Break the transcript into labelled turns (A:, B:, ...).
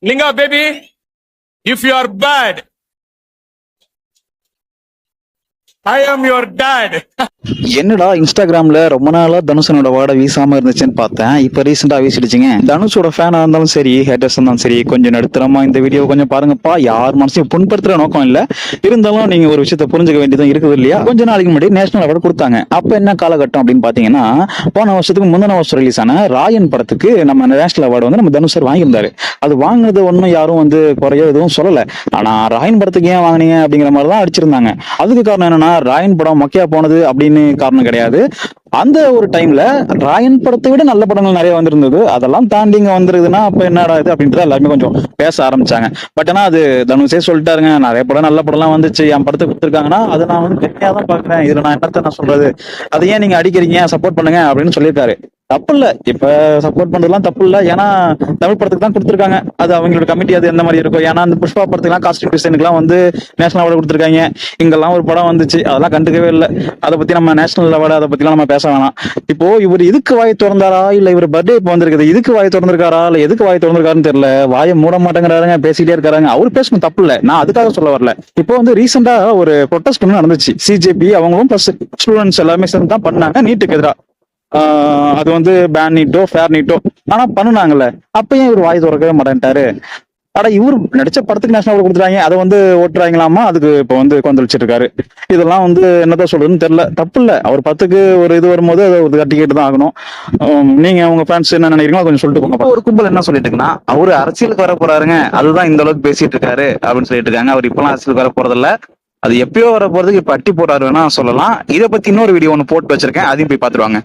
A: Linga, baby, if you are bad, I am your dad.
B: என்னடா இன்ஸ்டாகிராம்ல ரொம்ப நாளா தனுஷனோட வாட வீசாம இருந்துச்சுன்னு பார்த்தேன். இப்ப ரீசெண்டா வீசிடுச்சுங்க. தனுஷோட ஃபேனா இருந்தாலும் சரி, ஹேட்டர்ஸ் இருந்தாலும் சரி, கொஞ்சம் நடுத்தரமா இந்த வீடியோ கொஞ்சம் பாருங்கப்பா. யார் மனசையும் புண்படுத்துற நோக்கம் இல்ல. இருந்தாலும் நீங்க ஒரு விஷயத்த புரிஞ்சுக்க வேண்டியதும் இருக்குது இல்லையா? கொஞ்ச நாளைக்கு முன்னாடி நேஷனல் அவார்டு கொடுத்தாங்க. அப்ப என்ன காலகட்டம் அப்படின்னு பாத்தீங்கன்னா, போன வருஷத்துக்கு முந்தின வருஷம் ரிலீஸ் ஆன ராயன் படத்துக்கு நம்ம நேஷனல் அவார்டு வந்து நம்ம தனுஷர் வாங்கியிருந்தாரு. அது வாங்கினது ஒன்றும் யாரும் வந்து குறையோ எதுவும் சொல்லல. ஆனா ராயன் படத்துக்கு ஏன் வாங்கினீங்க அப்படிங்கிற மாதிரி தான் அடிச்சிருந்தாங்க. அதுக்கு காரணம் என்னன்னா, ராயன் படம் மொக்கையா போனது அப்படின்னு காரணம் கிடையாது. அந்த ஒரு டைம்ல ராயன் படத்தை விட நல்ல படங்கள் நிறைய வந்திருந்தது. அதெல்லாம் தாண்டி இங்க வந்துருதுன்னா அப்ப என்னடா இது அப்படின்றத எல்லாருமே கொஞ்சம் பேச ஆரம்பிச்சாங்க. பட் ஆனா அது தனுஷே சொல்லிட்டாருங்க, நிறைய படம் நல்ல படம் எல்லாம் வந்துச்சு, என் படத்தை கொடுத்துருக்காங்கன்னா அதை நான் வந்து பெருமையா தான் பாக்குறேன். இதுல நான் என்னத்த நான் சொல்றது, அதை ஏன் நீங்க அடிக்கிறீங்க, சப்போர்ட் பண்ணுங்க அப்படின்னு சொல்லியிருக்காரு. தப்பு இல்ல, இப்ப சப்போர்ட் பண்றதுலாம் தப்பு இல்ல. ஏன்னா தமிழ் படத்துக்கு தான் கொடுத்துருக்காங்க. அது அவங்களோட கமிட்டி அது எந்த மாதிரி இருக்கும். ஏன்னா அந்த புஷ்பா படத்துக்குலாம் காஸ்டியூம் டிசைனுக்குலாம் வந்து நேஷனல் அவார்டு கொடுத்துருக்காங்க. இங்கெல்லாம் ஒரு படம் வந்துச்சு, அதெல்லாம் கண்டுக்கவே இல்லை. அதை பத்தி நம்ம நேஷனல் அவார்டு அதை பத்திலாம் நம்ம பேச வேணாம். இப்போ இவர் இதுக்கு வாய் திறந்தாரா, இல்ல இவர் பர்த்டே இப்போ வந்திருக்குது இதுக்கு வாய் திறந்திருக்காரா, இல்ல எதுக்கு வாய் திறந்திருக்காருன்னு தெரியல. வாயை மூட மாட்டேங்கிறாருங்க, பேசிட்டே இருக்காங்க. அவர் பேசணும், தப்பு இல்ல, நான் அதுக்காக சொல்ல வரல. இப்போ வந்து ரீசெண்டா ஒரு ப்ரொட்டஸ்ட் நடந்துச்சு. சிஜேபி அவங்களும் பிளஸ் ஸ்டூடெண்ட்ஸ் எல்லாமே சேர்ந்து தான் பண்ணாங்க நீட்டுக்கு எதிராக. அது வந்து பேன் நீட்டோ ஃபேர் நீட்டோ ஆனா பண்ணுனாங்கல்ல. அப்பயும் இவர் வாய் திறக்கவே மாட்டேன்ட்டாரு. ஆனா இவர் நடிச்ச படத்துக்கு நேஷனல் அவார்டு கொடுத்துட்டாங்க, அதை வந்து ஓட்டுறாங்களாமா. அதுக்கு இப்ப வந்து கொந்தளிச்சிட்டு இருக்காரு. இதெல்லாம் வந்து என்னதான் சொல்றதுன்னு தெரியல. தப்பு இல்ல, அவர் பத்துக்கு ஒரு இது வரும்போது அதை ஒரு கட்டிக்கிட்டு தான் ஆகணும். நீங்க உங்க ஃபேன்ஸ் என்ன நினைக்கிறீங்களோ கொஞ்சம் சொல்லிட்டு போங்க. ஒரு கும்பல் என்ன சொல்லிட்டு இருக்குன்னா, அவரு அரசியலுக்கு வர போறாருங்க, அதுதான் இந்த அளவுக்கு பேசிட்டு இருக்காரு அப்படின்னு சொல்லிட்டு இருக்காங்க. அவர் இப்பெல்லாம் அரசியலுக்கு வர போறதில்ல, அது எப்பயோ வர போறதுக்கு இப்ப அட்டி போறாரு வேணா சொல்லலாம். இதை பத்தி இன்னொரு வீடியோ ஒன்று போட்டு வச்சிருக்கேன், அதையும் போய் பாத்துருவாங்க.